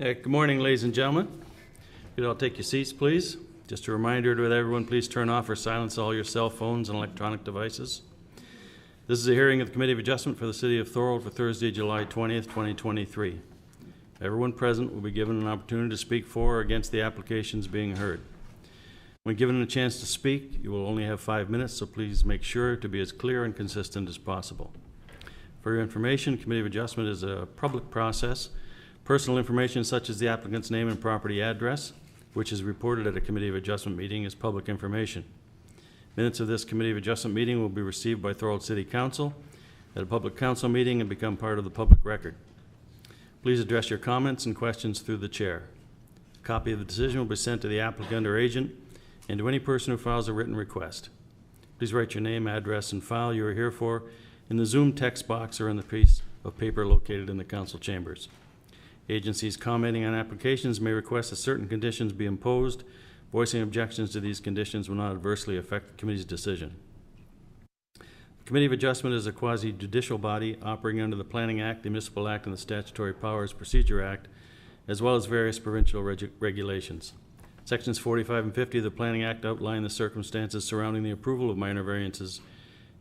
Good morning, ladies and gentlemen. Could you all take your seats, please? Just a reminder to everyone, please turn off or silence all your cell phones and electronic devices. This is a hearing of the Committee of Adjustment for the City of Thorold for Thursday, July 20th, 2023. Everyone present will be given an opportunity to speak for or against the applications being heard. When given a chance to speak, you will only have 5 minutes, so please make sure to be as clear and consistent as possible. For your information, Committee of Adjustment is a public process. Personal information such as the applicant's name and property address, which is reported at a Committee of Adjustment meeting, is public information. Minutes of this Committee of Adjustment meeting will be received by Thorold City Council at a public council meeting and become part of the public record. Please address your comments and questions through the chair. A copy of the decision will be sent to the applicant or agent and to any person who files a written request. Please write your name, address, and file you are here for in the Zoom text box or in the piece of paper located in the council chambers. Agencies commenting on applications may request that certain conditions be imposed. Voicing objections to these conditions will not adversely affect the committee's decision. The Committee of Adjustment is a quasi-judicial body operating under the Planning Act, the Municipal Act, and the Statutory Powers Procedure Act, as well as various provincial regulations. Sections 45 and 50 of the Planning Act outline the circumstances surrounding the approval of minor variances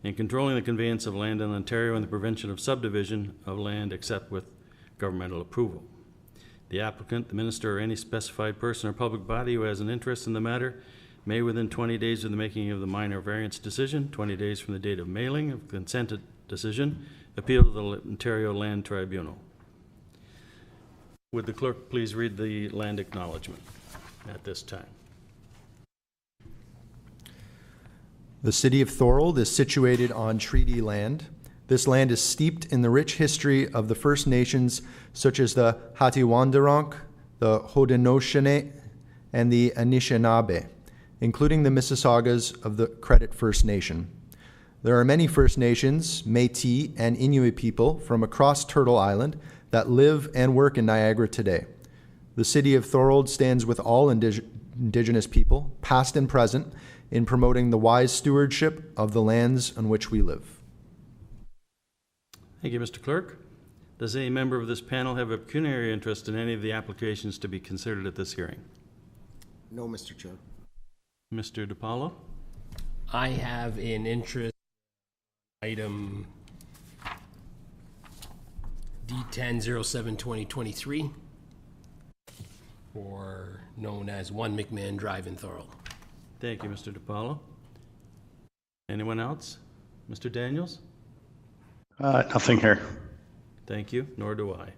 and controlling the conveyance of land in Ontario and the prevention of subdivision of land except with governmental approval. The applicant, the minister, or any specified person or public body who has an interest in the matter may, within 20 days of the making of the minor variance decision, 20 days from the date of mailing of the consented decision, appeal to the Ontario Land Tribunal. Would the clerk please read the land acknowledgement at this time? The City of Thorold is situated on treaty land. This land is steeped in the rich history of the First Nations, such as the Hatiwandaronk, the Haudenosaunee, and the Anishinaabe, including the Mississaugas of the Credit First Nation. There are many First Nations, Métis, and Inuit people from across Turtle Island that live and work in Niagara today. The City of Thorold stands with all Indigenous people, past and present, in promoting the wise stewardship of the lands on which we live. Thank you, Mr. Clerk. Does any member of this panel have a pecuniary interest in any of the applications to be considered at this hearing? No, Mr. Chair. Mr. DiPaolo? I have an interest in item D10-07-2023, or known as 1 McMahon Drive in Thorold. Thank you, Mr. DiPaolo. Anyone else? Mr. Daniels? Nothing here. Thank you, nor do I.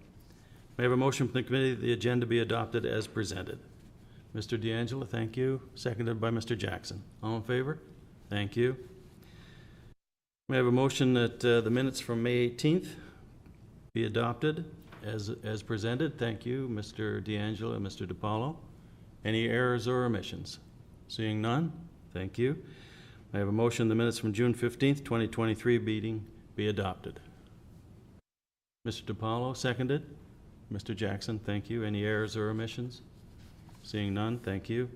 May I have a motion from the committee that the agenda be adopted as presented? Mr. D'Angelo, thank you. Seconded by Mr. Jackson. All in favor? Thank you. May I have a motion that the minutes from May 18th be adopted as presented? Thank you, Mr. D'Angelo and Mr. DiPaolo. Any errors or omissions? Seeing none, thank you. May I have a motion the minutes from June 15th, 2023 meeting be adopted? Mr. DiPaolo, seconded. Mr. Jackson, thank you. Any errors or omissions? Seeing none, thank you.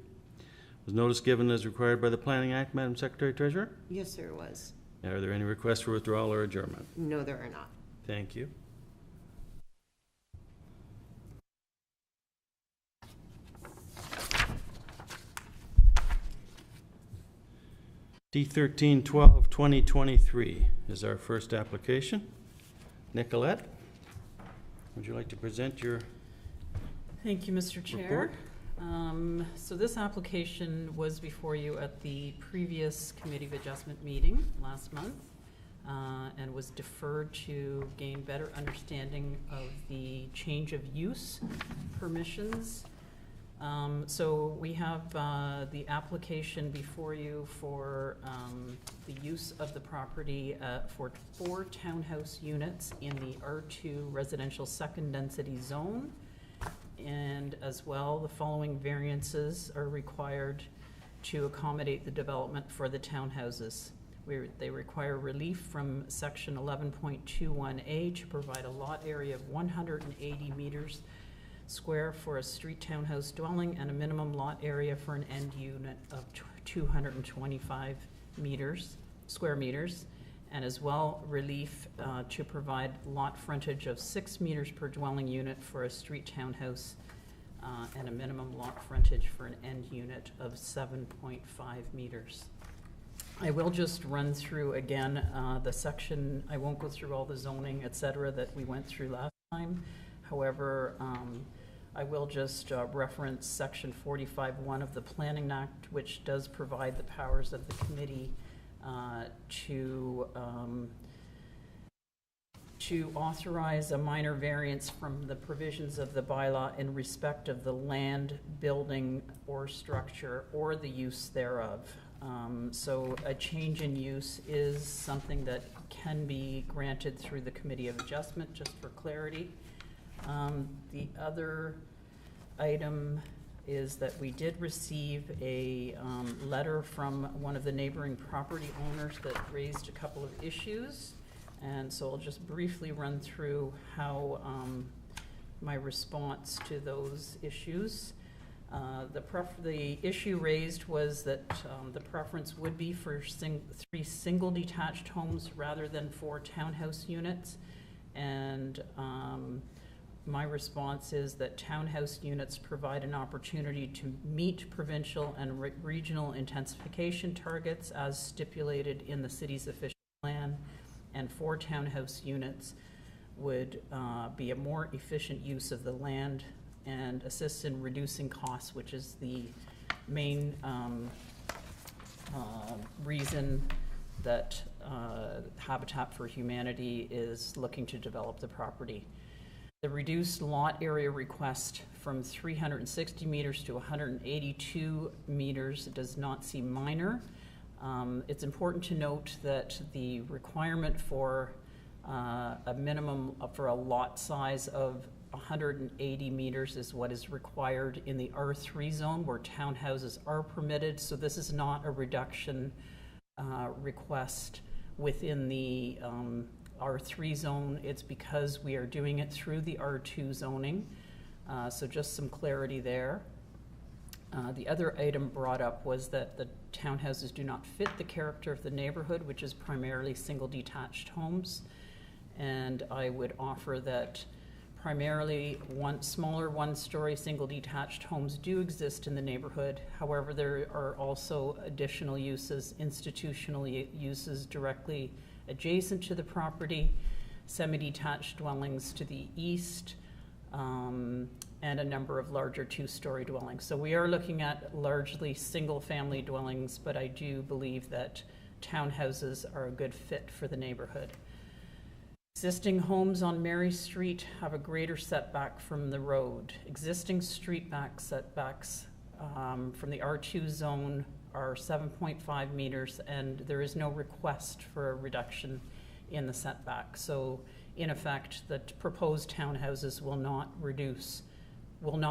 Was notice given as required by the Planning Act, Madam Secretary Treasurer? Yes, there was. Are there any requests for withdrawal or adjournment? No, there are not. Thank you. D13-12-2023 is our first application. Nicolette, would you like to present your Thank you, Mr. Chair. So this application was before you at the previous Committee of Adjustment meeting last month and was deferred to gain better understanding of the change of use permissions. So we have the application before you for the use of the property for 4 townhouse units in the R2 residential second density zone. And as well, the following variances are required to accommodate the development for the townhouses. They require relief from section 11.21A to provide a lot area of 180 meters square for a street townhouse dwelling and a minimum lot area for an end unit of 225 square meters, and as well relief to provide lot frontage of 6 meters per dwelling unit for a street townhouse and a minimum lot frontage for an end unit of 7.5 meters. I will just run through again the section. I won't go through all the zoning, et cetera, that we went through last time. However, I will just reference section 45(1) of the Planning Act, which does provide the powers of the committee to authorize a minor variance from the provisions of the bylaw in respect of the land, building, or structure, or the use thereof. So a change in use is something that can be granted through the Committee of Adjustment, just for clarity. The other item is that we did receive a letter from one of the neighboring property owners that raised a couple of issues. And so I'll just briefly run through how my response to those issues. The issue raised was that the preference would be for 3 single detached homes rather than 4 townhouse units. And my response is that townhouse units provide an opportunity to meet provincial and regional intensification targets as stipulated in the city's official plan, and 4 townhouse units would be a more efficient use of the land and assist in reducing costs, which is the main reason that Habitat for Humanity is looking to develop the property. The reduced lot area request from 360 meters to 182 meters does not seem minor. It's important to note that the requirement for a minimum for a lot size of 180 meters is what is required in the R3 zone where townhouses are permitted. So this is not a reduction request within the R3 zone. It's because we are doing it through the R2 zoning. So just some clarity there. The other item brought up was that the townhouses do not fit the character of the neighborhood, which is primarily single detached homes. And I would offer that primarily smaller one-story single detached homes do exist in the neighborhood. However, there are also additional uses, institutional uses directly adjacent to the property, semi-detached dwellings to the east, and a number of larger 2-story dwellings. So we are looking at largely single-family dwellings, but I do believe that townhouses are a good fit for the neighborhood. Existing homes on Mary Street have a greater setback from the road. Existing street back setbacks from the R2 zone are 7.5 meters, and there is no request for a reduction in the setback. So in effect, the proposed townhouses will not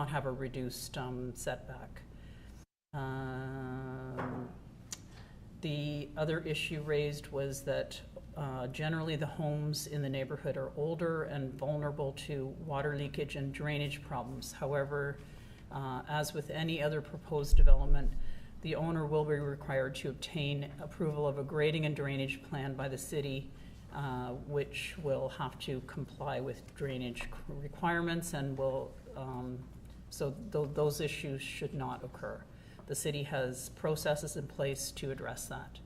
have a reduced setback. The other issue raised was that generally the homes in the neighborhood are older and vulnerable to water leakage and drainage problems. However, as with any other proposed development, the owner will be required to obtain approval of a grading and drainage plan by the city, which will have to comply with drainage requirements and will, so those issues should not occur. The city has processes in place to address that.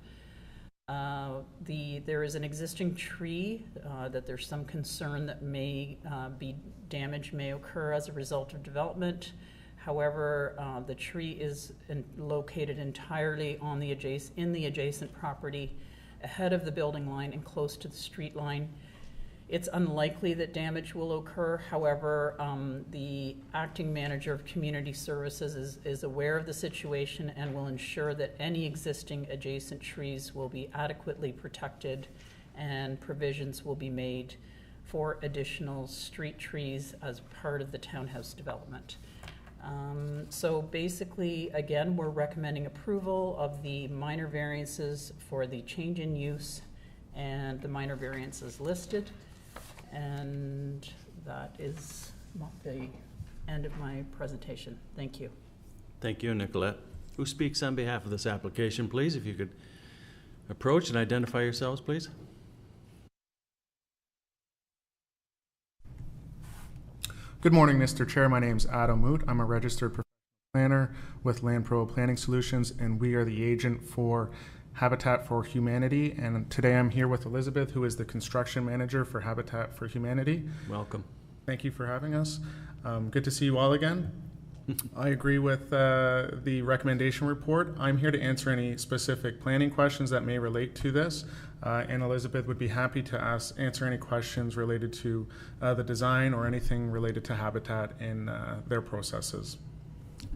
There is an existing tree that there's some concern that may be damage may occur as a result of development. However, the tree is located entirely on the adjacent property, ahead of the building line and close to the street line. It's unlikely that damage will occur. However, the acting manager of community services is aware of the situation and will ensure that any existing adjacent trees will be adequately protected and provisions will be made for additional street trees as part of the townhouse development. So basically, again, we're recommending approval of the minor variances for the change in use and the minor variances listed. And that is the end of my presentation. Thank you. Thank you, Nicolette. Who speaks on behalf of this application, please? If you could approach and identify yourselves, please. Good morning, Mr. Chair. My name is Adam Moot. I'm a registered professional planner with Land Pro Planning Solutions, and we are the agent for Habitat for Humanity. And today I'm here with Elizabeth, who is the construction manager for Habitat for Humanity. Welcome. Thank you for having us. Good to see you all again. I agree with the recommendation report. I'm here to answer any specific planning questions that may relate to this. And Elizabeth would be happy to answer any questions related to the design or anything related to Habitat in their processes.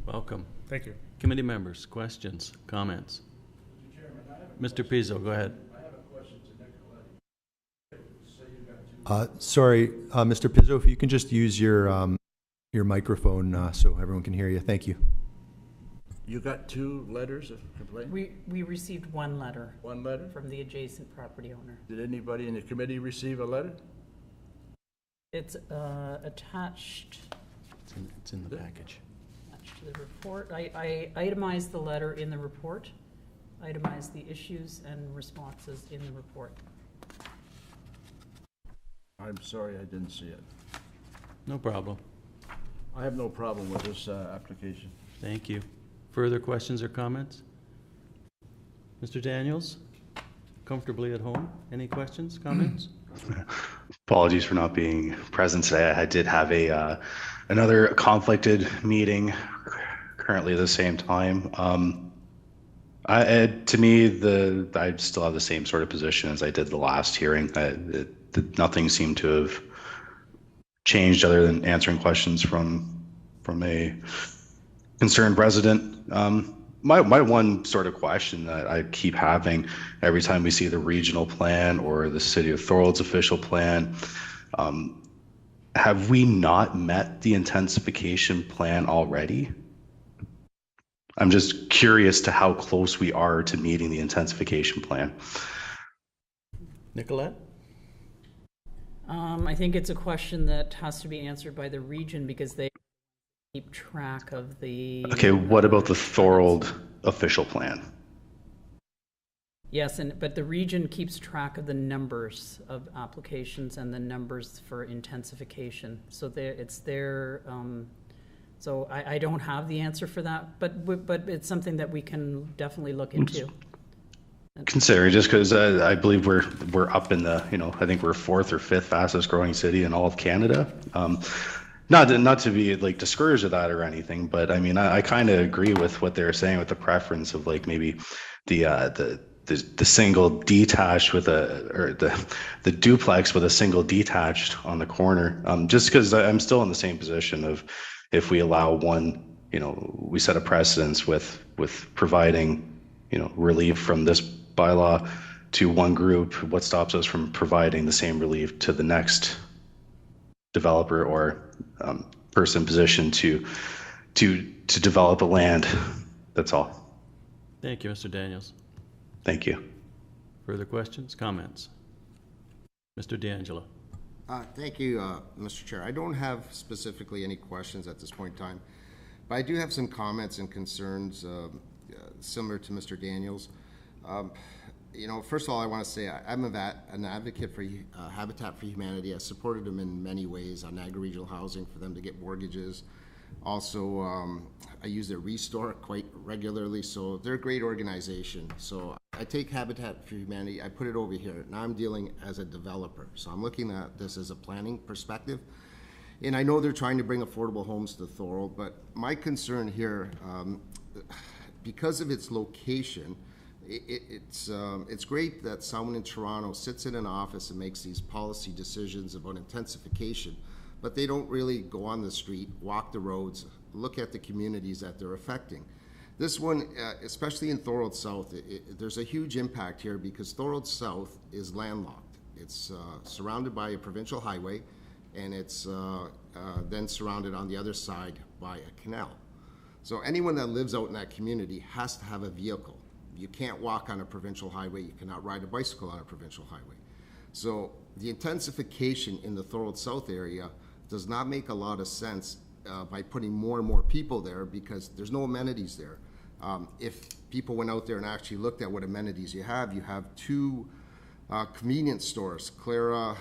Welcome. Thank you. Committee members, questions, comments? Mr. Pizzo, go ahead. Sorry, Mr. Pizzo, if you can just use your microphone so everyone can hear you. Thank you. You got 2 letters of complaint? We received one letter 1 letter? from the adjacent property owner. Did anybody in the committee receive a letter? It's attached It's in the package. to the report. I itemized the letter in the report, itemized the issues and responses in the report. I'm sorry, I didn't see it. No problem. I have no problem with this application. Thank you. Further questions or comments? Mr. Daniels, comfortably at home? Any questions, comments? Apologies for not being present today. I did have another conflicted meeting currently at the same time. To me, I still have the same sort of position as I did the last hearing. Nothing seemed to have changed other than answering questions from a concerned resident. My one sort of question that I keep having every time we see the regional plan or the City of Thorold's official plan, have we not met the intensification plan already? I'm just curious to how close we are to meeting the intensification plan. Nicolette? I think it's a question that has to be answered by the region because they keep track of the... Okay, what about the Thorold official plan? Yes, but the region keeps track of the numbers of applications and the numbers for intensification. So it's their... So I don't have the answer for that, but it's something that we can definitely look into. Considering just because I believe we're up in the, I think we're 4th or 5th fastest growing city in all of Canada. Not to be like discouraged of that or anything, but I mean I kind of agree with what they're saying with the preference of like maybe the single detached with the duplex with a single detached on the corner. Just because I'm still in the same position of if we allow one, we set a precedence with providing relief from this bylaw to one group. What stops us from providing the same relief to the next developer or person positioned to develop a land? That's all. Thank you, Mr. Daniels. Thank you. Further questions, comments? Mr. D'Angelo. Thank you, Mr. Chair. I don't have specifically any questions at this point in time, but I do have some comments and concerns similar to Mr. Daniels. First of all, I want to say I'm an advocate for Habitat for Humanity. I supported them in many ways on agri-regional housing for them to get mortgages. Also, I use their Restore quite regularly, so they're a great organization. So I take Habitat for Humanity, I put it over here. Now I'm dealing as a developer. So I'm looking at this as a planning perspective. And I know they're trying to bring affordable homes to Thorold, but my concern here, because of its location, it's great that someone in Toronto sits in an office and makes these policy decisions about intensification, but they don't really go on the street, walk the roads, look at the communities that they're affecting. This one, especially in Thorold South, there's a huge impact here because Thorold South is landlocked. It's surrounded by a provincial highway, and it's then surrounded on the other side by a canal. So anyone that lives out in that community has to have a vehicle. You can't walk on a provincial highway. You cannot ride a bicycle on a provincial highway. So the intensification in the Thorold South area does not make a lot of sense by putting more and more people there because there's no amenities there. If people went out there and actually looked at what amenities you have 2 convenience stores, Clara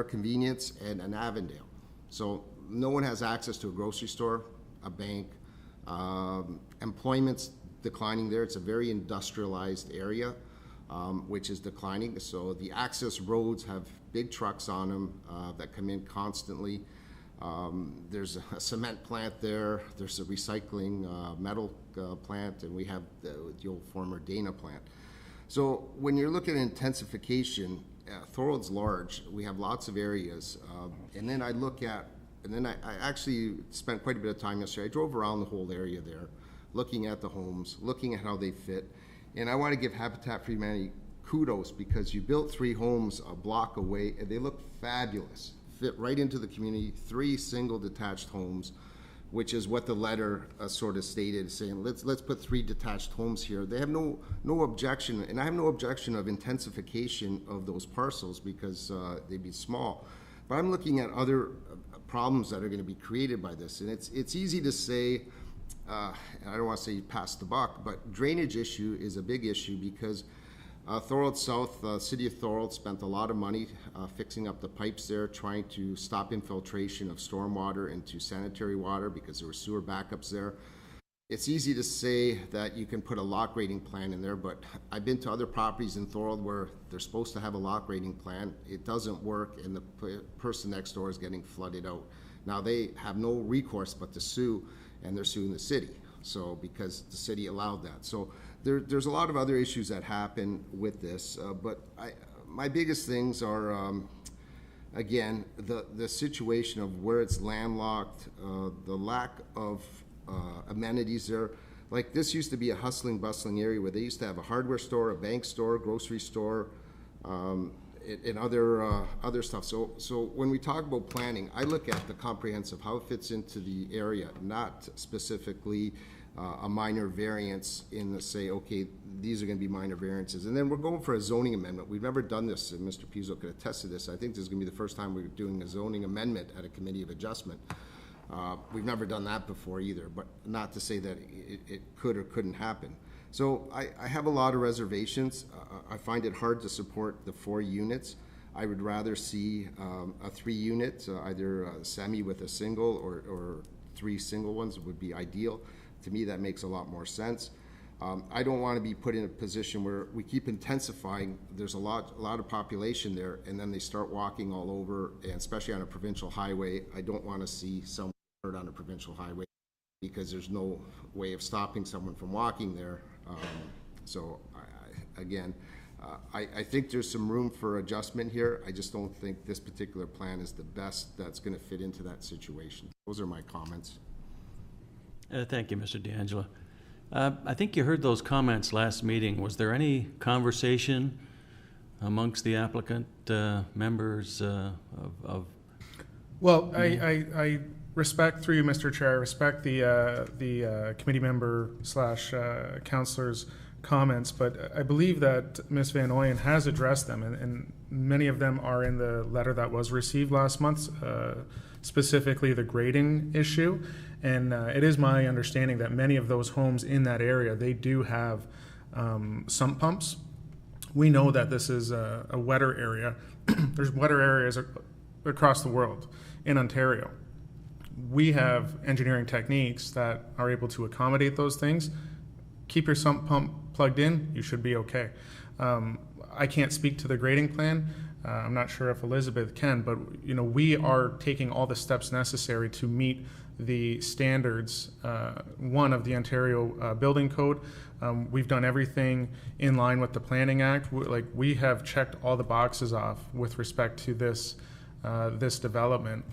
Convenience and an Avondale. So no one has access to a grocery store, a bank. Employment's declining there. It's a very industrialized area, which is declining. So the access roads have big trucks on them that come in constantly. There's a cement plant there. There's a recycling metal plant, and we have the old former Dana plant. So when you're looking at intensification, Thorold's large. We have lots of areas. And then I look at, and then I actually spent quite a bit of time yesterday. I drove around the whole area there, looking at the homes, looking at how they fit. And I want to give Habitat for Humanity kudos because you built 3 homes a block away, and they look fabulous. Fit right into the community, 3 single detached homes, which is what the letter sort of stated, saying let's put 3 detached homes here. They have no objection, and I have no objection of intensification of those parcels because they'd be small. But I'm looking at other problems that are going to be created by this, and it's easy to say. I don't want to say pass the buck, but drainage issue is a big issue because Thorold South, City of Thorold spent a lot of money fixing up the pipes there, trying to stop infiltration of stormwater into sanitary water because there were sewer backups there. It's easy to say that you can put a lock rating plan in there, but I've been to other properties in Thorold where they're supposed to have a lock rating plan. It doesn't work, and the person next door is getting flooded out. Now, they have no recourse but to sue, and they're suing the city, so because the city allowed that. So there's a lot of other issues that happen with this, but my biggest things are, again, the situation of where it's landlocked, the lack of amenities there. Like, this used to be a hustling, bustling area where they used to have a hardware store, a bank store, grocery store, and other stuff. So when we talk about planning, I look at the comprehensive, how it fits into the area, not specifically a minor variance in the say, okay, these are going to be minor variances. And then we're going for a zoning amendment. We've never done this, and Mr. Pizzo could attest to this. I think this is going to be the first time we're doing a zoning amendment at a committee of adjustment. We've never done that before either, but not to say that it could or couldn't happen. So I have a lot of reservations. I find it hard to support the 4 units. I would rather see a 3 unit, either a semi with a single or 3 single ones would be ideal. To me, that makes a lot more sense. I don't want to be put in a position where we keep intensifying. There's a lot of population there, and then they start walking all over, and especially on a provincial highway. I don't want to see someone hurt on a provincial highway because there's no way of stopping someone from walking there. So I think there's some room for adjustment here. I just don't think this particular plan is the best that's going to fit into that situation. Those are my comments. Thank you, Mr. D'Angelo. I think you heard those comments last meeting. Was there any conversation amongst the applicant members of? Well, I respect, through you, Mr. Chair, I respect the committee member / councillor's comments, but I believe that Ms. Van Ooyen has addressed them, and many of them are in the letter that was received last month, specifically the grading issue. And it is my understanding that many of those homes in that area, they do have sump pumps. We know that this is a wetter area. There's wetter areas across the world. In Ontario, we have engineering techniques that are able to accommodate those things. Keep your sump pump plugged in, you should be okay. I can't speak to the grading plan. I'm not sure if Elizabeth can, but we are taking all the steps necessary to meet the standards, one of the Ontario Building Code. We've done everything in line with the Planning Act. We have checked all the boxes off with respect to this development.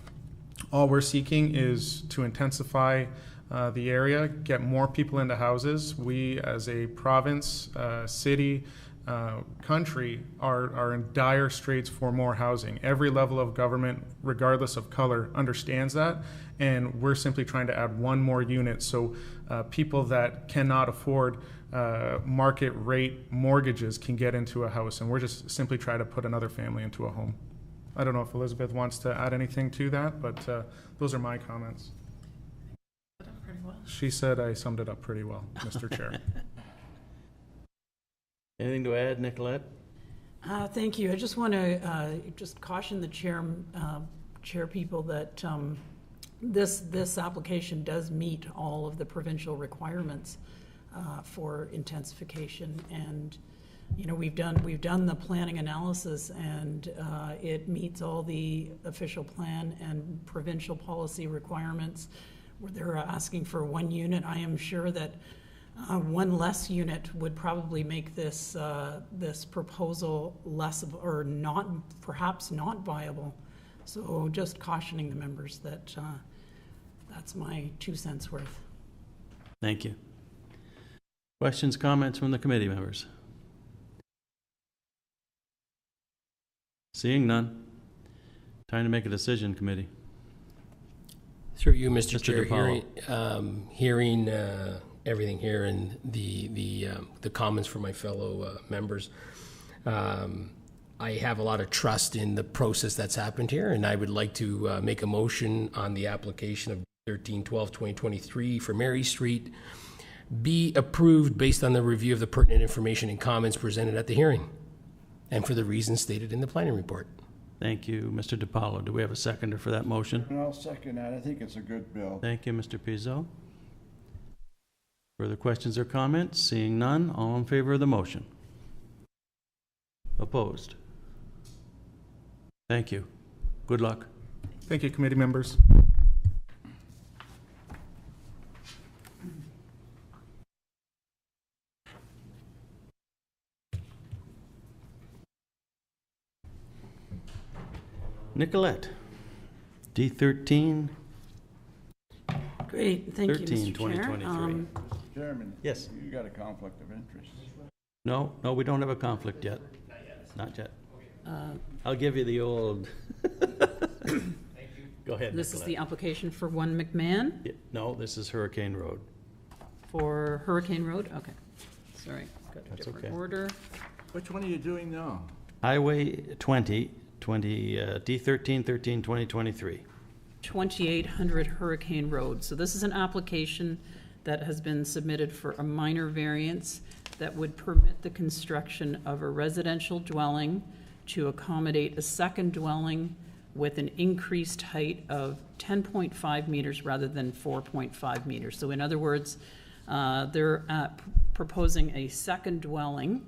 All we're seeking is to intensify the area, get more people into houses. We, as a province, city, country, are in dire straits for more housing. Every level of government, regardless of color, understands that, and we're simply trying to add 1 more unit so people that cannot afford market rate mortgages can get into a house, and we're just simply trying to put another family into a home. I don't know if Elizabeth wants to add anything to that, but those are my comments. Pretty well. She said I summed it up pretty well, Mr. Chair. Anything to add, Nicolette? Thank you. I just want to just caution the chair people that this application does meet all of the provincial requirements for intensification. And, you know, we've done the planning analysis, and it meets all the official plan and provincial policy requirements where they're asking for 1 unit. I am sure that one less unit would probably make this this proposal less or not, perhaps not viable. So just cautioning the members that that's my 2 cents worth. Thank you. Questions, comments from the committee members? Seeing none. Time to make a decision, committee. Through you, Mr. Mr. Chair, DiPaolo. hearing everything here and the comments from my fellow members, I have a lot of trust in the process that's happened here, and I would like to make a motion on the application of 13/12/2023 for Mary Street be approved based on the review of the pertinent information and comments presented at the hearing, and for the reasons stated in the planning report. Thank you, Mr. DiPaolo. Do we have a seconder for that motion? And I'll second that. I think it's a good bill. Thank you, Mr. Pizzo. Further questions or comments? Seeing none, all in favor of the motion? Opposed? Thank you. Good luck. Thank you, committee members. Nicolette, D13, Great, thank you, 13, Mr. Chair. 2023. Chairman? Yes. You got a conflict of interest. No, we don't have a conflict yet. Not yet. I'll give you the old. Go ahead, This is the Nicolette. application for 1 McMahon, Yeah, no, this is Hurricane Road. for Hurricane Road, okay. Sorry, got a That's different okay. order. Which one are you doing now? Highway 20, D13, 13, 2023. 2800 Hurricane Road. So this is an application that has been submitted for a minor variance that would permit the construction of a residential dwelling to accommodate a second dwelling with an increased height of 10.5 meters rather than 4.5 meters. So in other words, they're proposing a second dwelling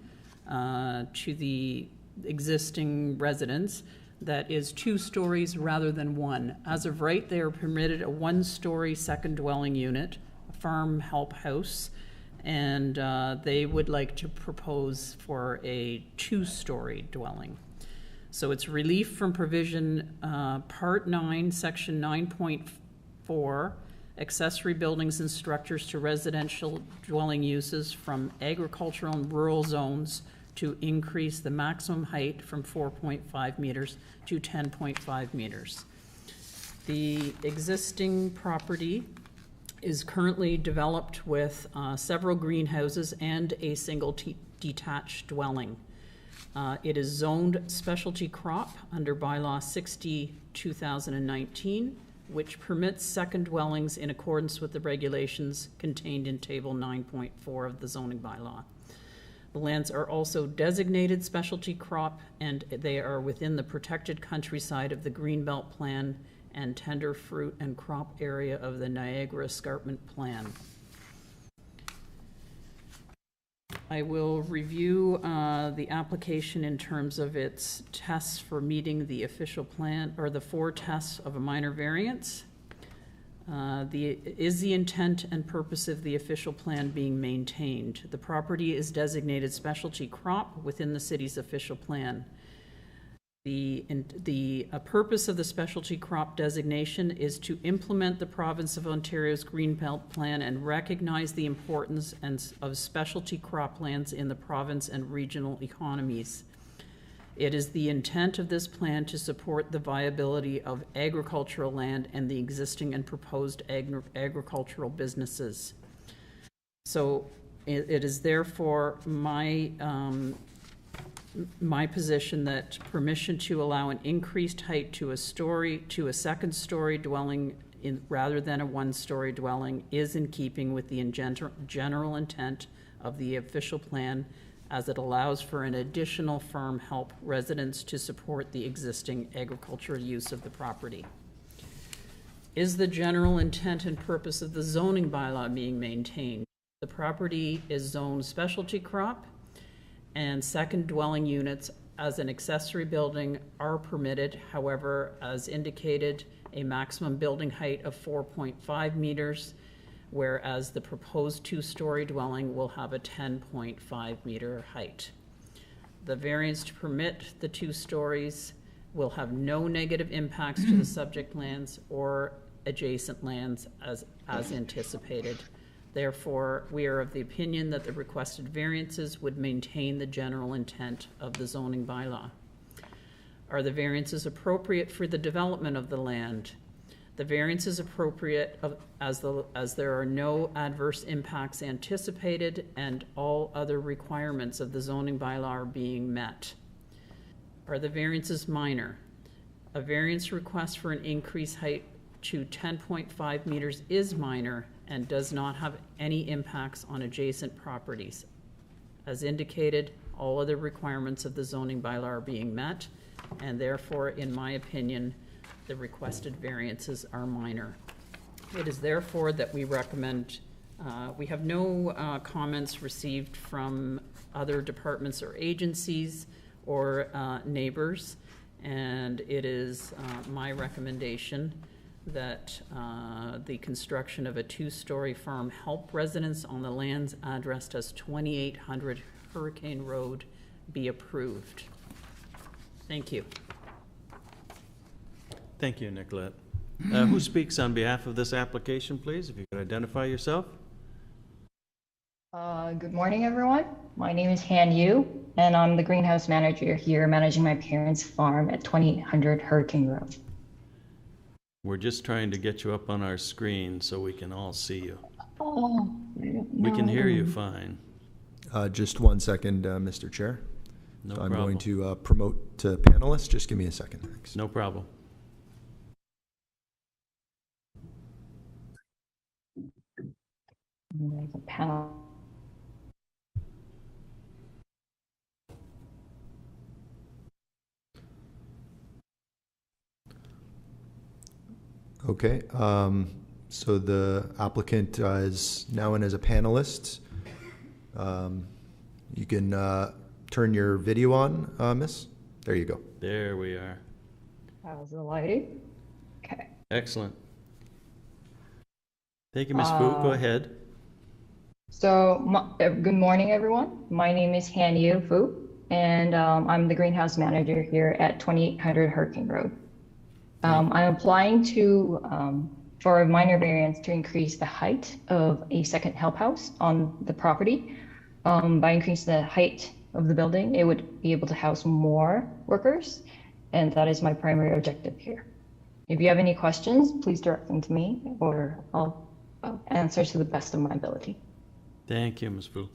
to the existing residence that is 2 stories rather than 1. As of right, they are permitted a 1-story second dwelling unit, a farm help house, and they would like to propose for a 2-story dwelling. So it's relief from provision Part 9, Section 9.4, accessory buildings and structures to residential dwelling uses from agricultural and rural zones to increase the maximum height from 4.5 meters to 10.5 meters. The existing property is currently developed with several greenhouses and a single detached dwelling. It is zoned specialty crop under bylaw 60/2019, which permits second dwellings in accordance with the regulations contained in table 9.4 of the zoning bylaw. The lands are also designated specialty crop, and they are within the protected countryside of the Greenbelt Plan and tender fruit and crop area of the Niagara Escarpment Plan. I will review the application in terms of its tests for meeting the official plan, or the 4 tests of a minor variance. Is the intent and purpose of the official plan being maintained? The property is designated specialty crop within the city's official plan. The purpose of the specialty crop designation is to implement the province of Ontario's Greenbelt Plan and recognize the importance of specialty croplands in the province and regional economies. It is the intent of this plan to support the viability of agricultural land and the existing and proposed agricultural businesses. So it is therefore my position that permission to allow an increased height to a second story dwelling rather than a 1-story dwelling is in keeping with the general intent of the official plan, as it allows for an additional farm help residents to support the existing agricultural use of the property. Is the general intent and purpose of the zoning bylaw being maintained? The property is zoned specialty crop, and second dwelling units as an accessory building are permitted. However, as indicated, a maximum building height of 4.5 meters, whereas the proposed two-story dwelling will have a 10.5 meter height. The variance to permit the 2 stories will have no negative impacts to the subject lands or adjacent lands as anticipated. Therefore, we are of the opinion that the requested variances would maintain the general intent of the zoning bylaw. Are the variances appropriate for the development of the land? The variance is appropriate as there are no adverse impacts anticipated and all other requirements of the zoning bylaw are being met. Are the variances minor? A variance request for an increased height to 10.5 meters is minor and does not have any impacts on adjacent properties. As indicated, all other requirements of the zoning bylaw are being met, and therefore, in my opinion, the requested variances are minor. It is therefore that we recommend, we have no comments received from other departments or agencies or neighbors, and it is my recommendation that the construction of a 2-story farm help residence on the lands addressed as 2800 Hurricane Road be approved. Thank you. Thank you, Nicolette. Who speaks on behalf of this application, please? If you could identify yourself. Good morning, everyone. My name is Han Yu, and I'm the greenhouse manager here managing my parents' farm at 2800 Hurricane Road. We're just trying to get you up on our screen so we can all see you. Oh, We can hear you fine. Just 1 second, Mr. Chair. No I'm problem. going to promote to panelists. Just give me a second. Thanks. No problem. There's a panel. Okay, so the applicant is now in as a panelist. You can turn your video on, miss. There you go. There we are. How's the lighting? Okay. Excellent. Thank you, Ms. Fu. Go ahead. So, good morning, everyone. My name is Han Yu Fu, and I'm the greenhouse manager here at 2800 Hurricane Road. I'm applying for a minor variance to increase the height of a second help house on the property. By increasing the height of the building, it would be able to house more workers, and that is my primary objective here. If you have any questions, please direct them to me, or I'll answer to the best of my ability. Thank you, Ms. Fu.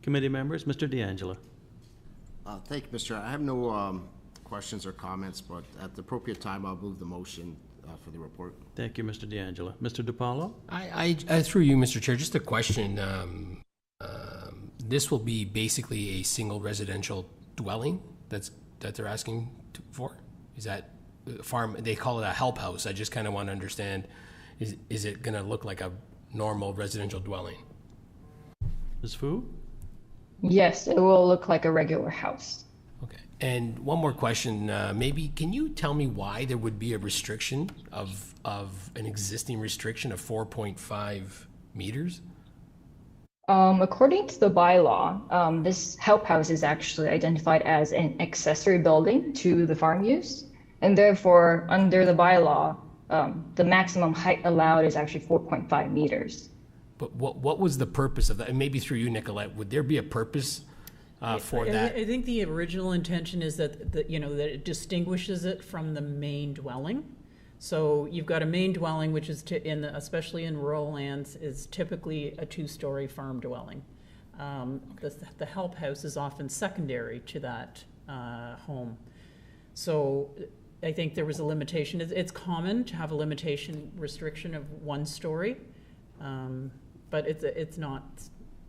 Committee members, Mr. D'Angelo. Thank you, Mr. Chair. I have no questions or comments, but at the appropriate time, I'll move the motion for the report. Thank you, Mr. D'Angelo. Mr. DiPaolo? I through you, Mr. Chair, just a question. This will be basically a single residential dwelling that they're asking for? Is that farm? They call it a help house. I just kind of want to understand, is it going to look like a normal residential dwelling? Ms. Fu? Yes, it will look like a regular house. Okay. And one more question, maybe can you tell me why there would be a restriction of an existing restriction of 4.5 meters? According to the bylaw, this help house is actually identified as an accessory building to the farm use, and therefore, under the bylaw, the maximum height allowed is actually 4.5 meters. But what was the purpose of that? And maybe through you, Nicolette, would there be a purpose for that? I think the original intention is that that it distinguishes it from the main dwelling. So you've got a main dwelling, which is especially in rural lands, is typically a 2-story farm dwelling. The help house is often secondary to that home. So I think there was a limitation. It's common to have a limitation restriction of 1 story, but it's not.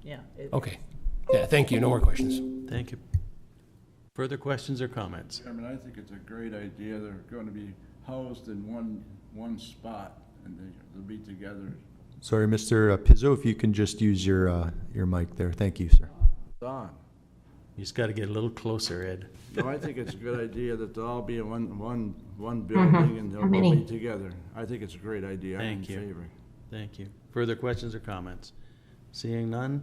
Yeah. Okay. Yeah. Thank you. No more questions. Thank you. Further questions or comments? I mean, I think it's a great idea. They're going to be housed in one spot, and they'll be together. Sorry, Mr. Pizzo, if you can just use your mic there. Thank you, sir. Don, You just got to get a little closer, Ed. no, I think it's a good idea that they'll all be in one building and they'll all be together. I think it's a great idea. I'm in Thank you. favor. Thank you. Further questions or comments? Seeing none,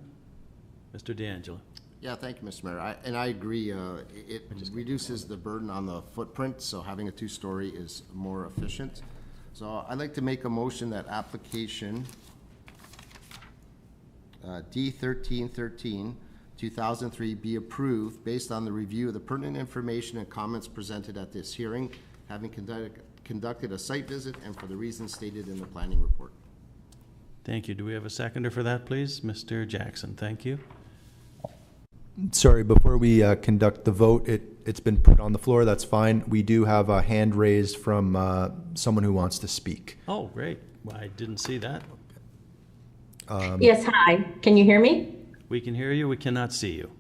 Mr. D'Angelo. Yeah, thank you, Mr. Mayor. I agree. It reduces the burden on the footprint, so having a two-story is more efficient. So I'd like to make a motion that application D1313, 2003 be approved based on the review of the pertinent information and comments presented at this hearing, having conducted a site visit and for the reasons stated in the planning report. Thank you. Do we have a seconder for that, please? Mr. Jackson, thank you. Sorry, before we conduct the vote, it's been put on the floor. That's fine. We do have a hand raised from someone who wants to speak. Oh, great. Well, I didn't see that. Yes, hi. Can you hear me? We can hear you. We cannot see you.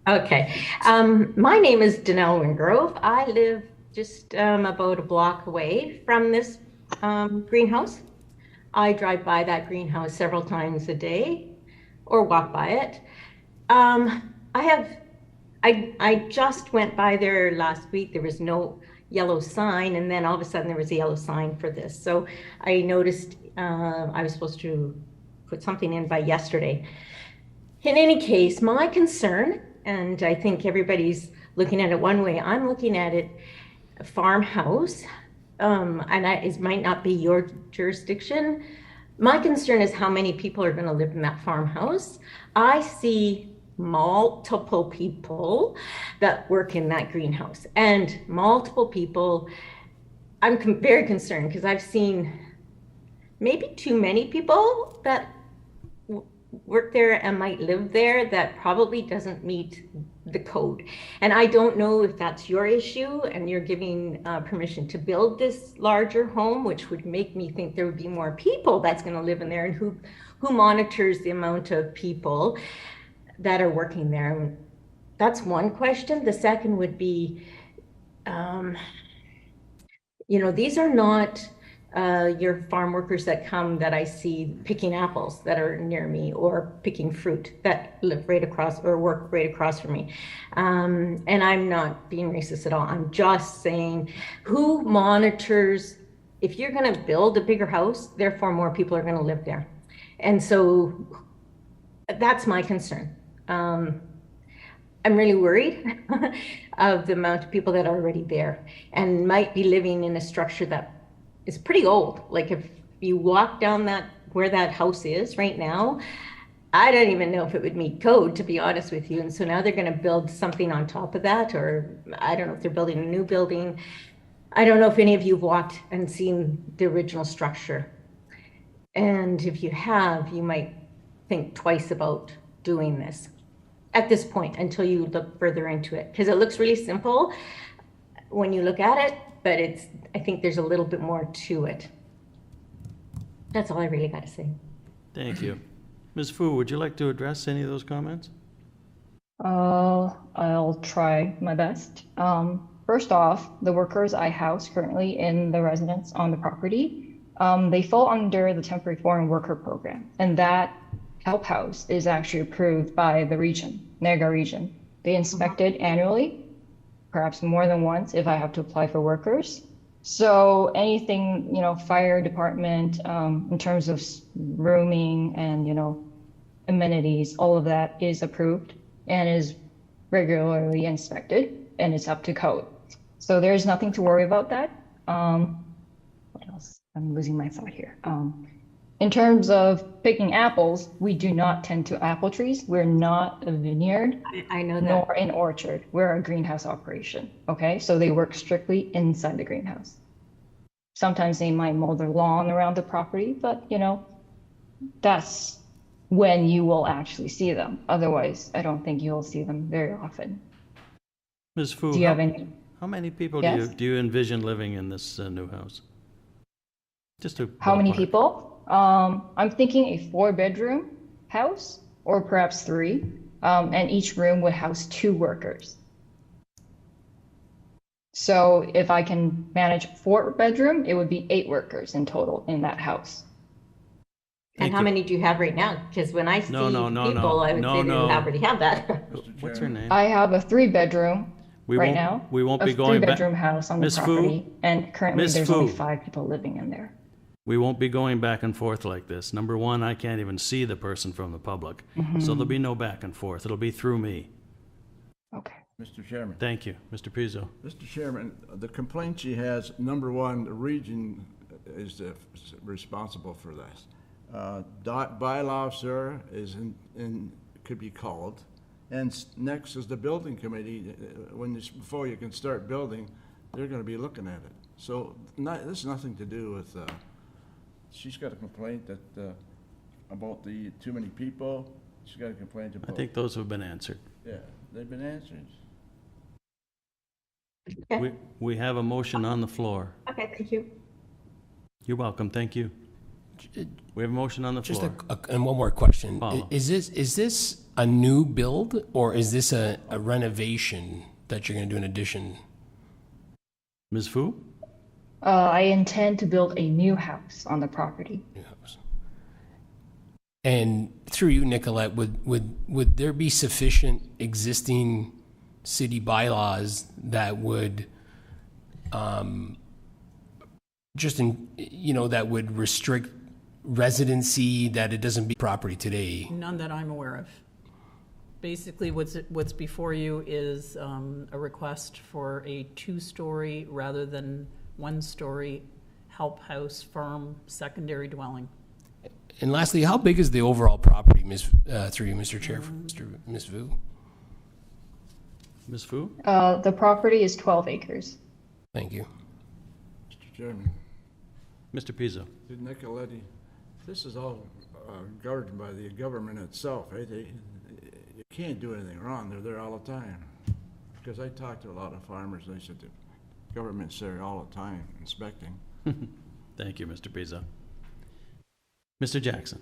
Okay. My name is Danelle Wingrove. I live just about a block away from this greenhouse. I drive by that greenhouse several times a day or walk by it. I just went by there last week. There was no yellow sign, and then all of a sudden there was a yellow sign for this. So I noticed I was supposed to put something in by yesterday. In any case, my concern, and I think everybody's looking at it one way, I'm looking at it a farmhouse, and it might not be your jurisdiction. My concern is how many people are going to live in that farmhouse. I see multiple people that work in that greenhouse, and multiple people. I'm very concerned because I've seen maybe too many people that work there and might live there that probably doesn't meet the code. And I don't know if that's your issue and you're giving permission to build this larger home, which would make me think there would be more people that's going to live in there, and who monitors the amount of people that are working there. That's one question. The second would be, these are not your farm workers that come that I see picking apples that are near me, or picking fruit that live right across or work right across from me. And I'm not being racist at all. I'm just saying, who monitors? If you're going to build a bigger house, therefore more people are going to live there. And so that's my concern. I'm really worried of the amount of people that are already there and might be living in a structure that is pretty old. Like if you walk down where that house is right now, I don't even know if it would meet code, to be honest with you. And so now they're going to build something on top of that, or I don't know if they're building a new building. I don't know if any of you have walked and seen the original structure. And if you have, you might think twice about doing this at this point until you look further into it, because it looks really simple when you look at it, but I think there's a little bit more to it. That's all I really got to say. Thank you. Ms. Fu, would you like to address any of those comments? I'll try my best. First off, the workers I house currently in the residence on the property, they fall under the temporary foreign worker program, and that help house is actually approved by the region, Niagara region. They inspect it annually, perhaps more than once if I have to apply for workers. So anything, fire department, in terms of rooming and, amenities, all of that is approved and is regularly inspected, and it's up to code. So there's nothing to worry about that. What else? I'm losing my thought here. In terms of picking apples, we do not tend to apple trees. We're not a vineyard. I know that. Nor an orchard. We're a greenhouse operation. Okay, so they work strictly inside the greenhouse. Sometimes they might mow the lawn around the property, but that's when you will actually see them. Otherwise, I don't think you'll see them very often. Ms. Fu, Do you have any? how many people Yes? do you envision living in this new house? Just to How many ballpark. people? I'm thinking a 4-bedroom house, or perhaps 3, and each room would house 2 workers. So if I can manage 4-bedroom, it would be 8 workers in total in that house. And how many do you have right now? Because when I see No, people, I would say they already have that. What's her name? I have a 3-bedroom We right won't- now. we won't a be going back- 3-bedroom house on the Ms. Fu? property, and currently Ms. there's Fu? only 5 people living in there. We won't be going back and forth like this. Number one, I can't even see the person from the public, so there'll be no back and forth. It'll be through me. Okay. Mr. Chairman. Thank you. Mr. Pizzo. Mr. Chairman, the complaint she has, number one, the region is responsible for this. Bylaw, sir, is could be called. And next is the building committee. Before you can start building, they're gonna be looking at it. So this has nothing to do with, she's got a complaint that, about the too many people. She's got a complaint about. I think those have been answered. Yeah, they've been answered. We have a motion on the floor. Okay, thank you. You're welcome. Thank you. We have a motion on the Just floor. and one more question. Follow. Is this a new build or is this a renovation that you're going to do in addition? Ms. Fu? I intend to build a new house on the property. New house. And through you, Nicolette, would there be sufficient existing city bylaws that would that would restrict residency, that it doesn't be property today? None that I'm aware of. Basically, what's before you is a request for a 2-story rather than 1-story help house farm secondary dwelling. And lastly, how big is the overall property, through you, Mr. Chair, Ms. Vu? Ms. Fu? The property is 12 acres. Thank you. Mr. Chairman. Mr. Pizzo? Nicoletti, this is all governed by the government itself. You can't do anything wrong. They're there all the time. Because I talk to a lot of farmers, they said the government's there all the time inspecting. Thank you, Mr. Pizzo. Mr. Jackson?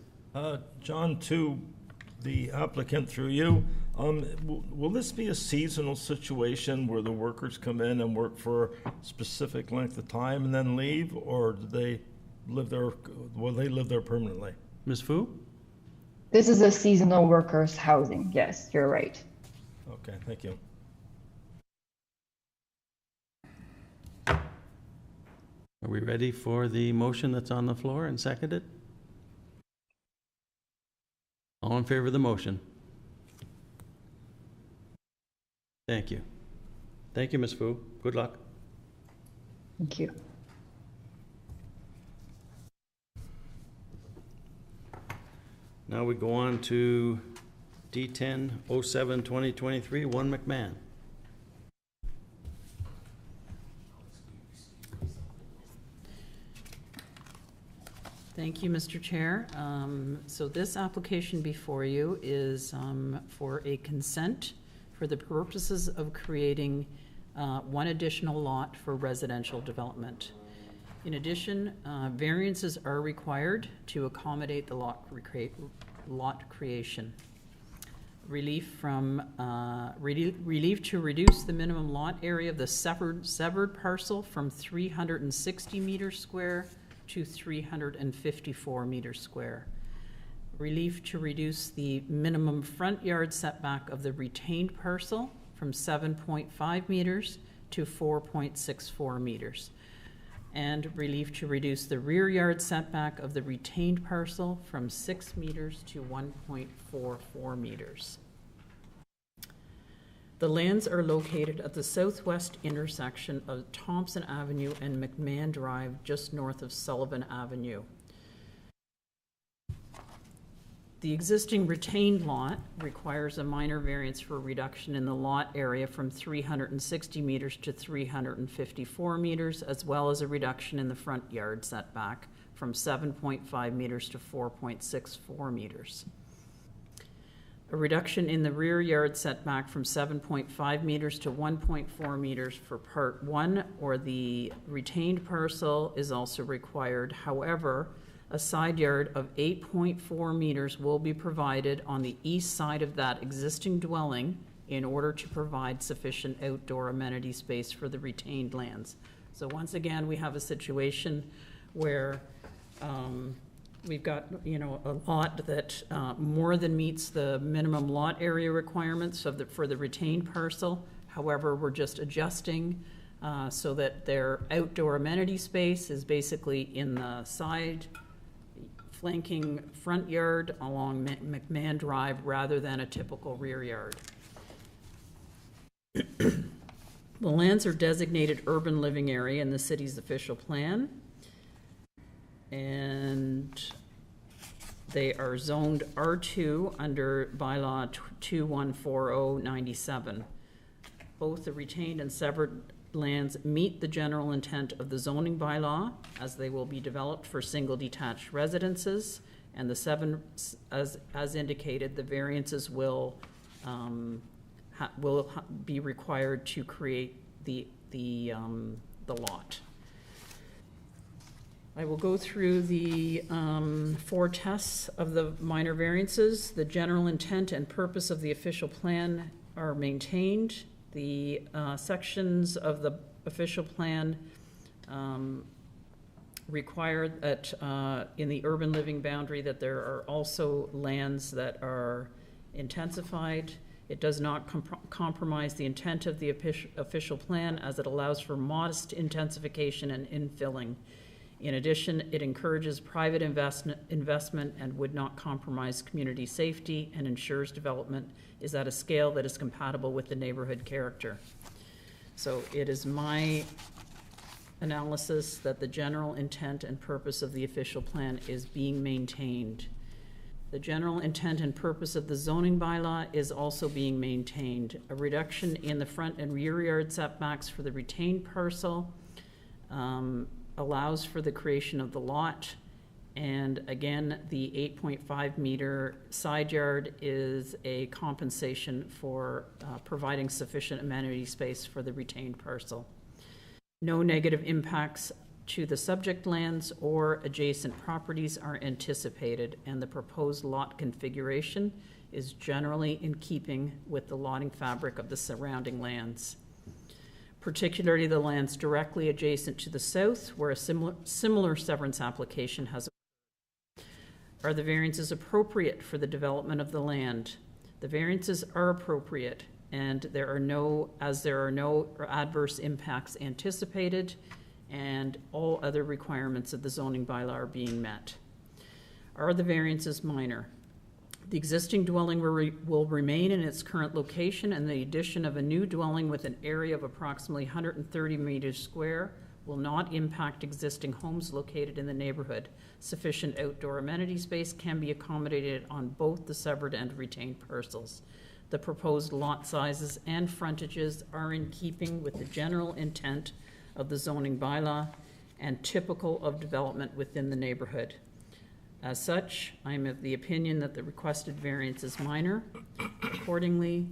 John, to the applicant through you, will this be a seasonal situation where the workers come in and work for a specific length of time and then leave, or do they live there? Will they live there permanently? Ms. Fu? This is a seasonal workers housing. Yes, you're right. Okay, thank you. Are we ready for the motion that's on the floor and seconded? All in favor of the motion? Thank you. Thank you, Ms. Fu. Good luck. Thank you. Now we go on to D10-07-2023, 1 McMahon. Thank you, Mr. Chair. So this application before you is for a consent for the purposes of creating 1 additional lot for residential development. In addition, variances are required to accommodate the lot creation. Relief to reduce the minimum lot area of the severed parcel from 360 meters square to 354 meters square. Relief to reduce the minimum front yard setback of the retained parcel from 7.5 meters to 4.64 meters. And relief to reduce the rear yard setback of the retained parcel from 6 meters to 1.44 meters. The lands are located at the southwest intersection of Thompson Avenue and McMahon Drive, just north of Sullivan Avenue. The existing retained lot requires a minor variance for reduction in the lot area from 360 meters to 354 meters, as well as a reduction in the front yard setback from 7.5 meters to 4.64 meters. A reduction in the rear yard setback from 7.5 meters to 1.4 meters for Part 1 or the retained parcel is also required. However, a side yard of 8.4 meters will be provided on the east side of that existing dwelling in order to provide sufficient outdoor amenity space for the retained lands. So once again, we have a situation where we've got, a lot that more than meets the minimum lot area requirements for the retained parcel. However, we're just adjusting so that their outdoor amenity space is basically in the side flanking front yard along McMahon Drive rather than a typical rear yard. The lands are designated urban living area in the city's official plan. And they are zoned R2 under bylaw 214097. Both the retained and severed lands meet the general intent of the zoning bylaw, as they will be developed for single detached residences, and the seven, as indicated, the variances will be required to create the lot. I will go through the 4 tests of the minor variances. The general intent and purpose of the official plan are maintained. The sections of the official plan require that in the urban living boundary that there are also lands that are intensified. It does not compromise the intent of the official plan, as it allows for modest intensification and infilling. In addition, it encourages private investment and would not compromise community safety, and ensures development is at a scale that is compatible with the neighborhood character. So it is my analysis that the general intent and purpose of the official plan is being maintained. The general intent and purpose of the zoning bylaw is also being maintained. A reduction in the front and rear yard setbacks for the retained parcel allows for the creation of the lot. And again, the 8.5 meter side yard is a compensation for providing sufficient amenity space for the retained parcel. No negative impacts to the subject lands or adjacent properties are anticipated, and the proposed lot configuration is generally in keeping with the lotting fabric of the surrounding lands, particularly the lands directly adjacent to the south, where a similar severance application has. Are the variances appropriate for the development of the land? The variances are appropriate, and there are no adverse impacts anticipated, and all other requirements of the zoning bylaw are being met. Are the variances minor? The existing dwelling will remain in its current location, and the addition of a new dwelling with an area of approximately 130 meters square will not impact existing homes located in the neighborhood. Sufficient outdoor amenity space can be accommodated on both the severed and retained parcels. The proposed lot sizes and frontages are in keeping with the general intent of the zoning bylaw and typical of development within the neighborhood. As such, I am of the opinion that the requested variance is minor. Accordingly,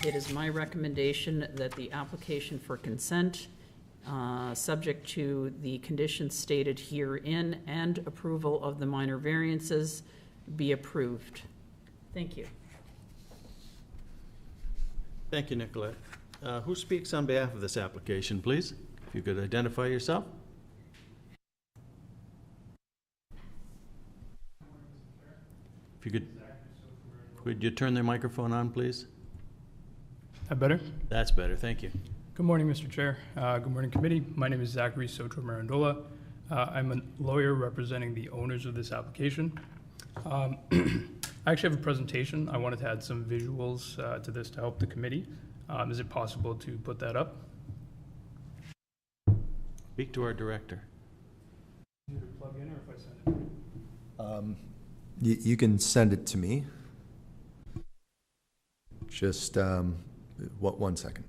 it is my recommendation that the application for consent, subject to the conditions stated herein and approval of the minor variances, be approved. Thank you. Thank you, Nicolette. Who speaks on behalf of this application, please? If you could identify yourself. If you could you turn their microphone on, please? That better? That's better, thank you. Good morning, Mr. Chair. Good morning, committee. My name is Zachary Soto Marandola. I'm a lawyer representing the owners of this application. I actually have a presentation. I wanted to add some visuals to this to help the committee. Is it possible to put that up? Speak to our director. Either plug in or if I send it. You can send it to me. Just, 1 second.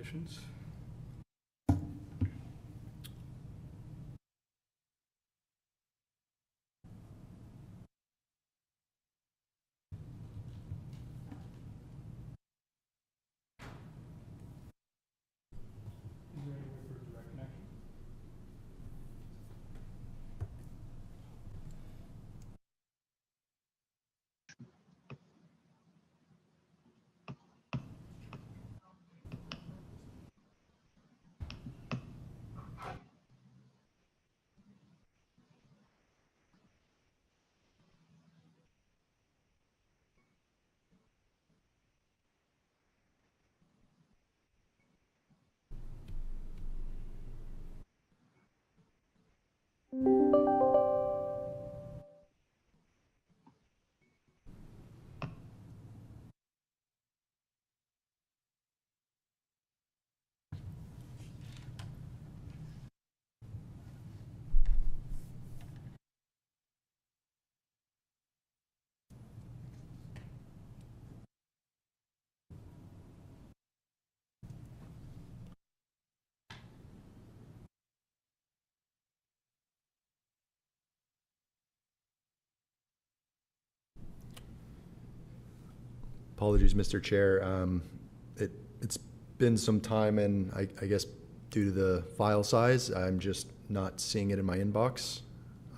conditions. Is there any way for direct connection? Apologies, Mr. Chair. It's been some time, and I guess due to the file size, I'm just not seeing it in my inbox.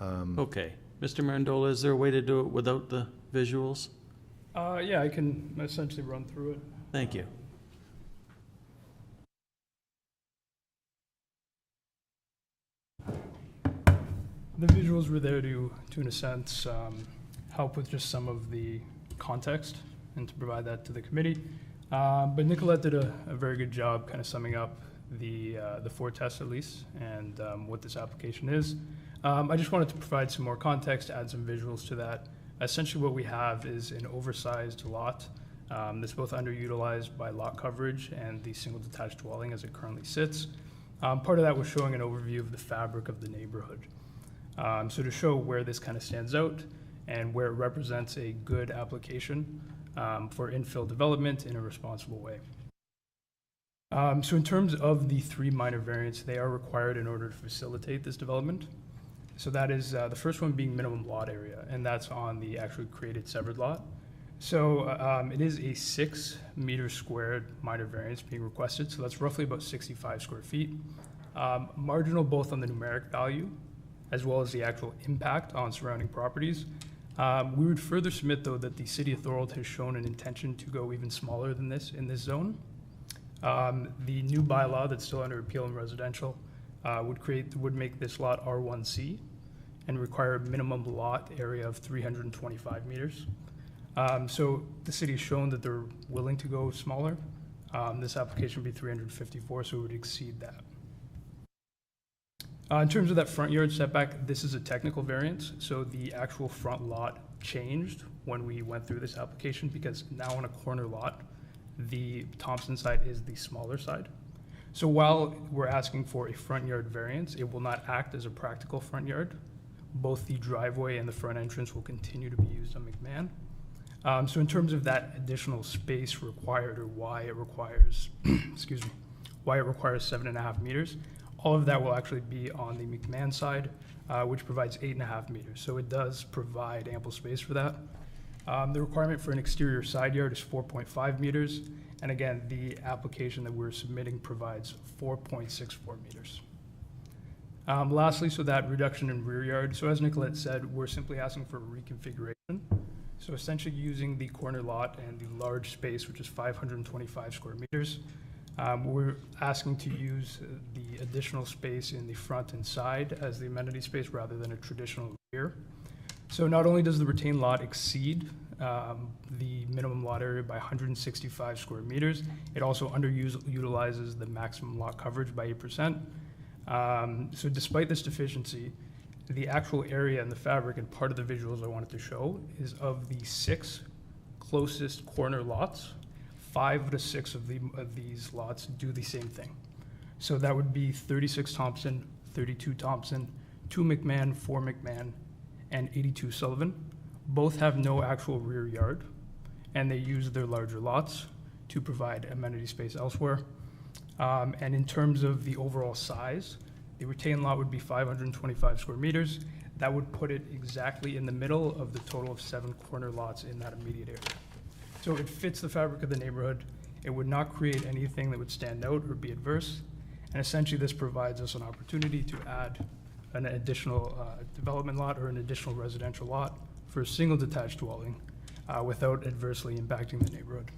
Okay. Mr. Marandola, is there a way to do it without the visuals? Yeah, I can essentially run through it. Thank you. The visuals were there to in a sense, help with just some of the context and to provide that to the committee. But Nicolette did a very good job kind of summing up the four tests at least and what this application is. I just wanted to provide some more context, add some visuals to that. Essentially what we have is an oversized lot that's both underutilized by lot coverage and the single detached dwelling as it currently sits. Part of that was showing an overview of the fabric of the neighborhood. So to show where this kind of stands out and where it represents a good application for infill development in a responsible way. So in terms of the three minor variants, they are required in order to facilitate this development. So that is the first one being minimum lot area, and that's on the actually created severed lot. So it is a 6 meter squared minor variance being requested, so that's roughly about 65 square feet. Marginal both on the numeric value as well as the actual impact on surrounding properties. We would further submit, though, that the City of Thorold has shown an intention to go even smaller than this in this zone. The new bylaw that's still under appeal in residential would make this lot R1C and require a minimum lot area of 325 meters. So the city has shown that they're willing to go smaller. This application would be 354, so it would exceed that. In terms of that front yard setback, this is a technical variance, so the actual front lot changed when we went through this application because now on a corner lot, the Thompson side is the smaller side. So while we're asking for a front yard variance, it will not act as a practical front yard. Both the driveway and the front entrance will continue to be used on McMahon. So in terms of that additional space required or why it requires, excuse me, why it requires 7.5 meters, all of that will actually be on the McMahon side, which provides 8.5 meters. So it does provide ample space for that. The requirement for an exterior side yard is 4.5 meters. And again, the application that we're submitting provides 4.64 meters. Lastly, so that reduction in rear yard. So as Nicolette said, we're simply asking for a reconfiguration. So essentially using the corner lot and the large space, which is 525 square meters, we're asking to use the additional space in the front and side as the amenity space rather than a traditional rear. So not only does the retained lot exceed the minimum lot area by 165 square meters, it also underutilizes the maximum lot coverage by 8%. So despite this deficiency, the actual area and the fabric and part of the visuals I wanted to show is of the 6 closest corner lots, 5 to 6 of these lots do the same thing. So that would be 36 Thompson, 32 Thompson, 2 McMahon, 4 McMahon, and 82 Sullivan. Both have no actual rear yard, and they use their larger lots to provide amenity space elsewhere. And in terms of the overall size, the retained lot would be 525 square meters. That would put it exactly in the middle of the total of 7 corner lots in that immediate area. So it fits the fabric of the neighborhood. It would not create anything that would stand out or be adverse. And essentially, this provides us an opportunity to add an additional development lot or an additional residential lot for a single detached dwelling without adversely impacting the neighborhood.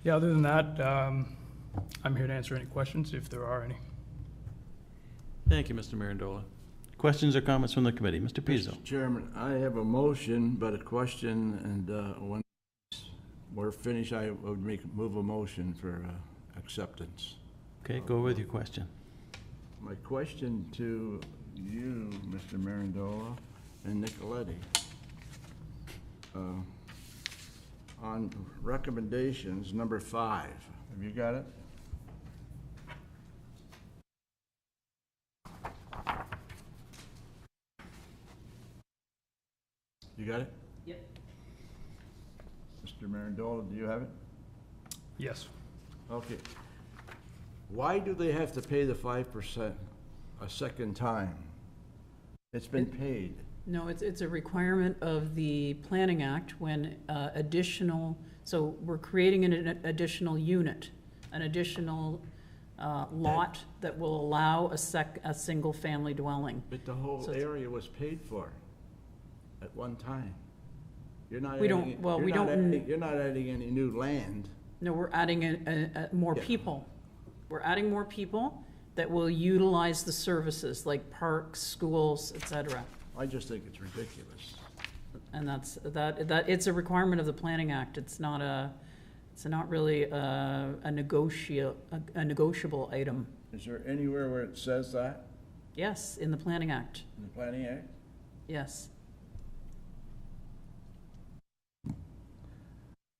Yeah, other than that, I'm here to answer any questions if there are any. Thank you, Mr. Mirandola. Questions or comments from the committee? Mr. Pizzo. Mr. Chairman, I have a motion, but a question, and when we're finished, I would move a motion for acceptance. Okay, go with your question. My question to you, Mr. Mirandola and Nicoletti, on recommendations, number 5. Have you got it? You got it? Yep. Mr. Mirandola, do you have it? Yes. Okay. Why do they have to pay the 5% a second time? It's been paid. No, it's a requirement of the Planning Act when so we're creating an additional unit, an additional lot that will allow a single-family dwelling. But the whole area was paid for at one time. You're not We adding, don't, well, you're we not don't, adding, you're not adding any new land. no, we're adding more people. We're adding more people that will utilize the services like parks, schools, et cetera. I just think it's ridiculous. And that it's a requirement of the Planning Act. It's not really a negotiable item. Is there anywhere where it says that Yes, in the Planning Act. in the Planning Act? Yes.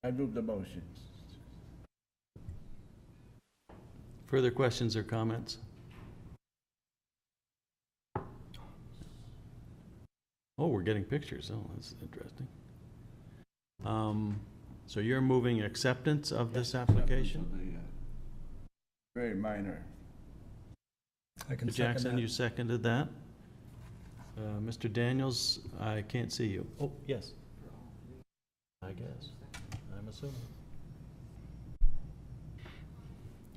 I move the motion. Further questions or comments? Oh, we're getting pictures. Oh, that's interesting. So you're moving acceptance of this application? Very minor. I can Mr. second Jackson, that. you seconded that. Mr. Daniels, I can't see you. Oh, yes. I guess. I'm assuming.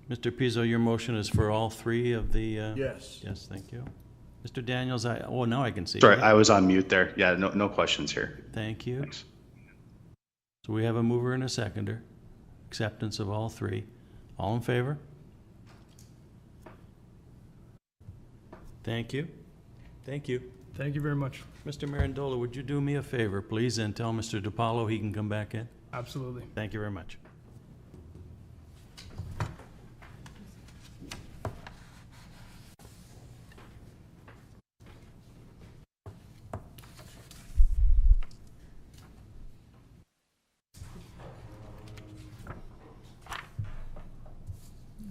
Mr. Pizzo, your motion is for all 3 of the... Yes. Yes, thank you. Mr. Daniels, now I can see Sorry, you. I was on mute there. Yeah, no questions here. Thank you. Thanks. So we have a mover and a seconder. Acceptance of all 3. All in favor? Thank you. Thank you. Thank you very much. Mr. Mirandola, would you do me a favor, please, and tell Mr. DiPaolo he can come back in? Absolutely. Thank you very much.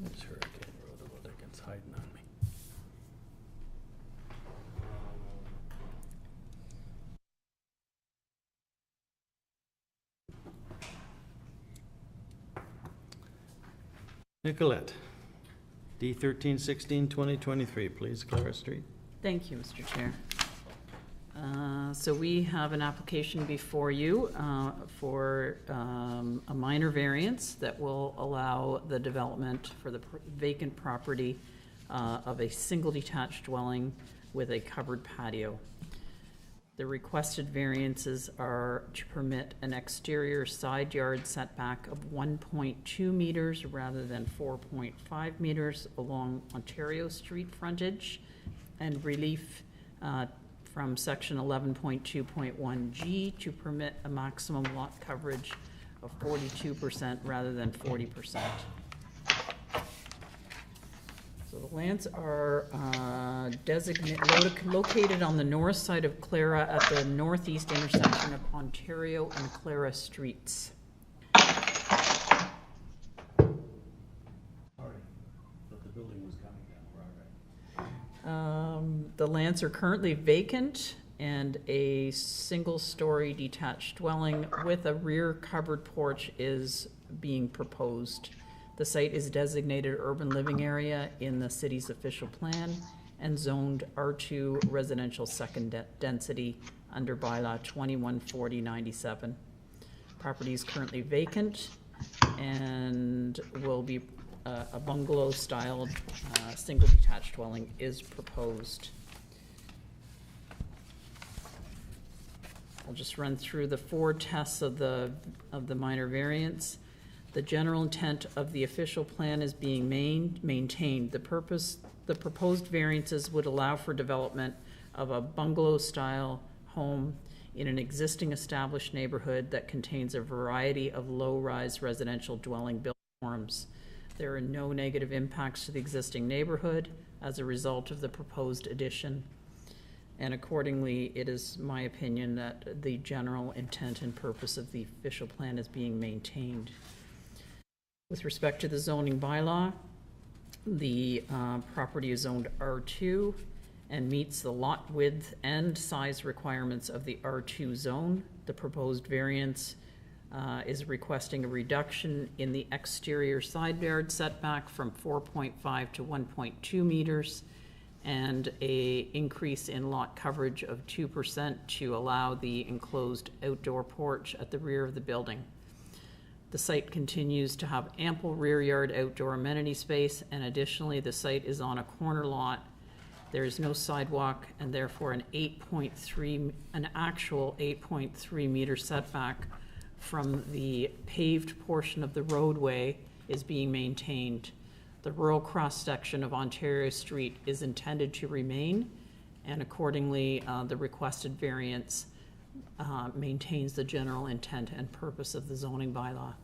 It's Hurricane Road, it looks like it's hiding on me. Nicolette, D1316-2023, please, Clara Street. Thank you, Mr. Chair. So we have an application before you for a minor variance that will allow the development for the vacant property of a single detached dwelling with a covered patio. The requested variances are to permit an exterior side yard setback of 1.2 meters rather than 4.5 meters along Ontario Street frontage, and relief from section 11.2.1G to permit a maximum lot coverage of 42% rather than 40%. So the lands are located on the north side of Clara at the northeast intersection of Ontario and Clara Streets. The lands are currently vacant, and a single-story detached dwelling with a rear covered porch is being proposed. The site is designated urban living area in the city's official plan and zoned R2 residential second density under bylaw 214097. Property is currently vacant and will be a bungalow-styled single detached dwelling is proposed. I'll just run through the 4 tests of the minor variance. The general intent of the official plan is being maintained. The proposed variances would allow for development of a bungalow-style home in an existing established neighborhood that contains a variety of low-rise residential dwelling building forms. There are no negative impacts to the existing neighborhood as a result of the proposed addition. And accordingly, it is my opinion that the general intent and purpose of the official plan is being maintained. With respect to the zoning bylaw, the property is zoned R2 and meets the lot width and size requirements of the R2 zone. The proposed variance is requesting a reduction in the exterior side yard setback from 4.5 to 1.2 meters and a increase in lot coverage of 2% to allow the enclosed outdoor porch at the rear of the building. The site continues to have ample rear yard outdoor amenity space, and additionally, the site is on a corner lot. There is no sidewalk, and therefore an actual 8.3 meter setback from the paved portion of the roadway is being maintained. The rural cross-section of Ontario Street is intended to remain, and accordingly, the requested variance maintains the general intent and purpose of the zoning bylaw.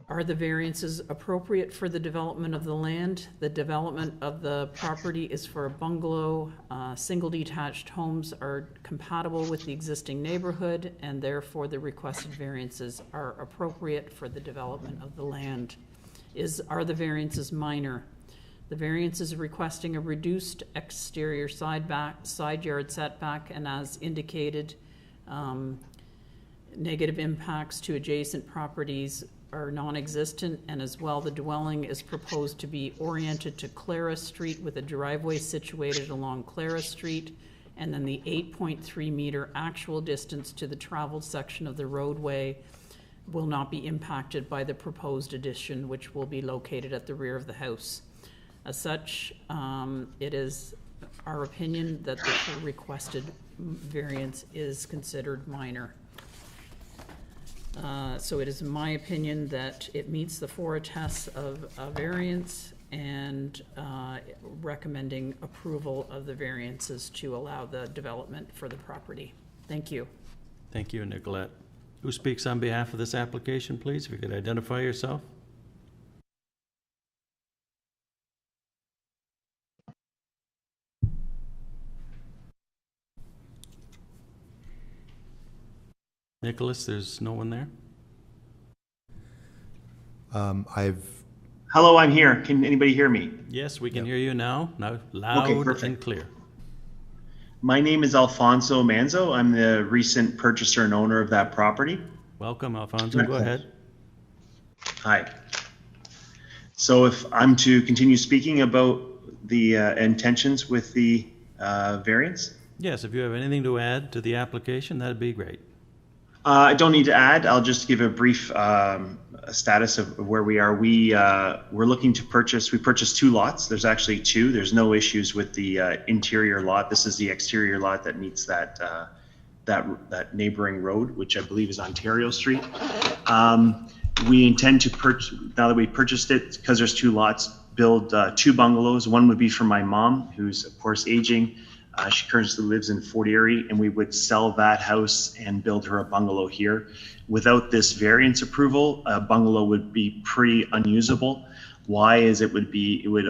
Are the variances appropriate for the development of the land? The development of the property is for a bungalow. Single detached homes are compatible with the existing neighborhood, and therefore the requested variances are appropriate for the development of the land. Are the variances minor? The variance is requesting a reduced exterior side yard setback, and as indicated, negative impacts to adjacent properties are non-existent, and as well, the dwelling is proposed to be oriented to Clara Street with a driveway situated along Clara Street, and then the 8.3 meter actual distance to the traveled section of the roadway will not be impacted by the proposed addition, which will be located at the rear of the house. As such, it is our opinion that the requested variance is considered minor. So it is my opinion that it meets the 4 tests of variance, and recommending approval of the variances to allow the development for the property. Thank you. Thank you, Nicolette. Who speaks on behalf of this application, please? If you could identify yourself. Nicholas, there's no one there? Hello, I'm here. Can anybody hear me? Yes, we can hear you now. Now loud and clear. My name is Alfonso Manzo. I'm the recent purchaser and owner of that property. Welcome, Alfonso. Go ahead. Hi. So if I'm to continue speaking about the intentions with the variance? Yes, if you have anything to add to the application, that'd be great. I don't need to add. I'll just give a brief status of where we are. We're looking to purchase. We purchased 2 lots. There's actually 2. There's no issues with the interior lot. This is the exterior lot that meets that that neighboring road, which I believe is Ontario Street. We intend to purchase, now that we purchased it, because there's 2 lots, build 2 bungalows. One would be for my mom, who's of course aging. She currently lives in Fort Erie, and we would sell that house and build her a bungalow here. Without this variance approval, a bungalow would be pretty unusable. Why is it would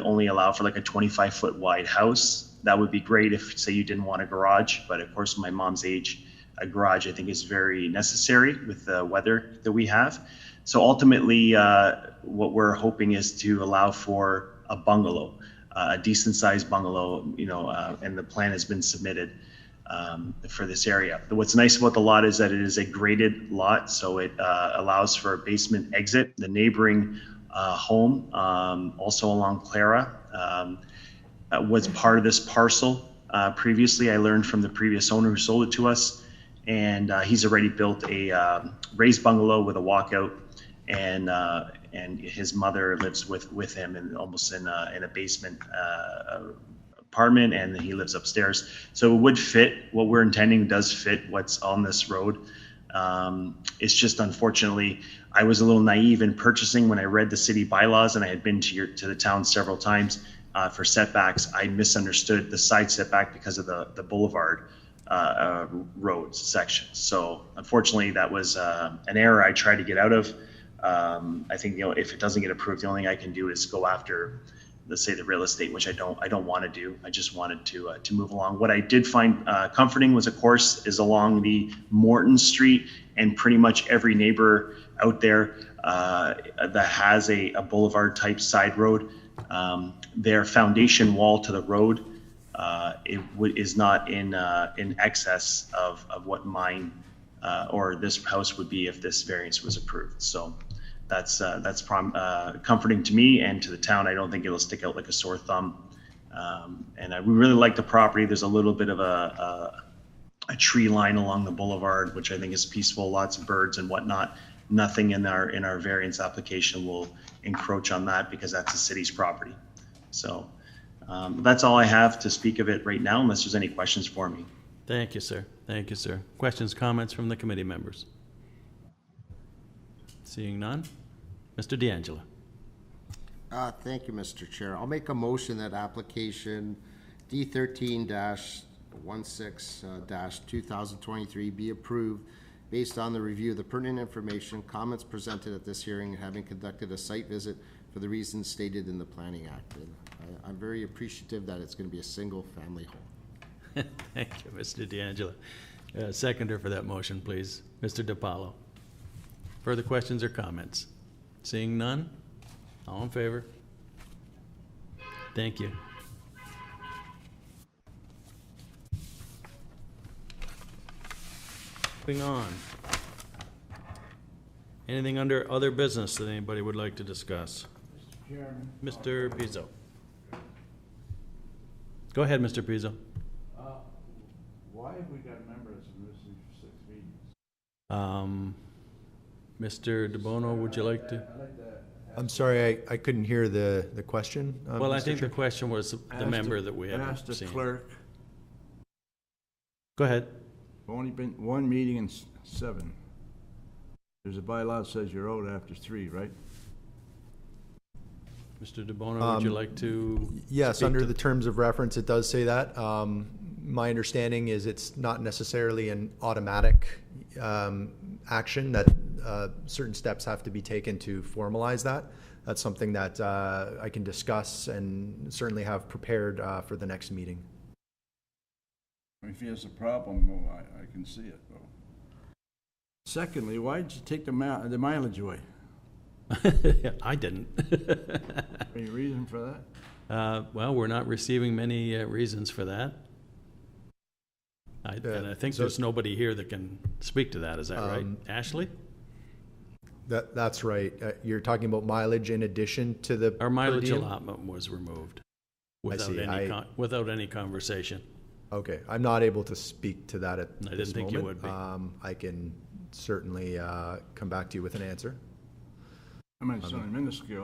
only allow for like a 25-foot wide house. That would be great if, say, you didn't want a garage, but of course, my mom's age, a garage I think is very necessary with the weather that we have. So ultimately, what we're hoping is to allow for a bungalow. A decent sized bungalow, and the plan has been submitted. for this area. What's nice about the lot is that it is a graded lot, so it allows for a basement exit. The neighboring home, also along Clara, was part of this parcel. Previously, I learned from the previous owner who sold it to us, and he's already built a raised bungalow with a walkout, and his mother lives with him and almost in a basement apartment, and he lives upstairs. So it would fit. What we're intending does fit what's on this road. It's just unfortunately, I was a little naive in purchasing when I read the city bylaws, and I had been to the town several times for setbacks. I misunderstood the side setback because of the boulevard roads section. So unfortunately, that was an error I tried to get out of. I think, you know, if it doesn't get approved, the only thing I can do is go after, let's say, the real estate, which I don't want to do. I just wanted to move along. What I did find comforting was, of course, is along the Morton Street, and pretty much every neighbor out there that has a boulevard type side road, their foundation wall to the road is not in excess of what mine or this house would be if this variance was approved. So that's comforting to me and to the town. I don't think it'll stick out like a sore thumb. And we really like the property. There's a little bit of a tree line along the boulevard, which I think is peaceful, lots of birds and whatnot. Nothing in our variance application will encroach on that because that's the city's property. So that's all I have to speak of it right now, unless there's any questions for me. Thank you, sir. Thank you, sir. Questions, comments from the committee members? Seeing none. Mr. D'Angelo. Thank you, Mr. Chair. I'll make a motion that application D13-16-2023 be approved based on the review of the pertinent information, comments presented at this hearing, and having conducted a site visit for the reasons stated in the Planning Act. And I'm very appreciative that it's going to be a single-family home. Thank you, Mr. D'Angelo. Seconder for that motion, please. Mr. DiPaolo. Further questions or comments? Seeing none? All in favor? Thank you. Moving on. Anything under other business that anybody would like to discuss? Mr. Chairman. Mr. Pizzo. Go ahead, Mr. Pizzo. Why have we got members missing for 6 meetings? Mr. DeBono, would you like to? I'm sorry, I couldn't hear the question. Well, I Mr. think the Chair. question was the member that we Asked haven't the seen. clerk. Go ahead. Only been one meeting in 7. There's a bylaw that says you're owed after 3, right? Mr. DeBono, would you like to? Yes, speak under to- the terms of reference, it does say that. My understanding is it's not necessarily an automatic action, that certain steps have to be taken to formalize that. That's something that I can discuss and certainly have prepared for the next meeting. If he has a problem, well, I can see it, though. Secondly, why did you take the mileage away? I didn't. Any reason for that? Well, we're not receiving many reasons for that. And I think there's nobody here that can speak to that. Is that right? Ashley? That's right. You're talking about mileage in addition to the Our mileage per diem? allotment was removed see. without any conversation. Okay, I'm not able to speak to that at I this didn't think you moment. would be. I can certainly come back to you with an answer. I mean, it's only minuscule.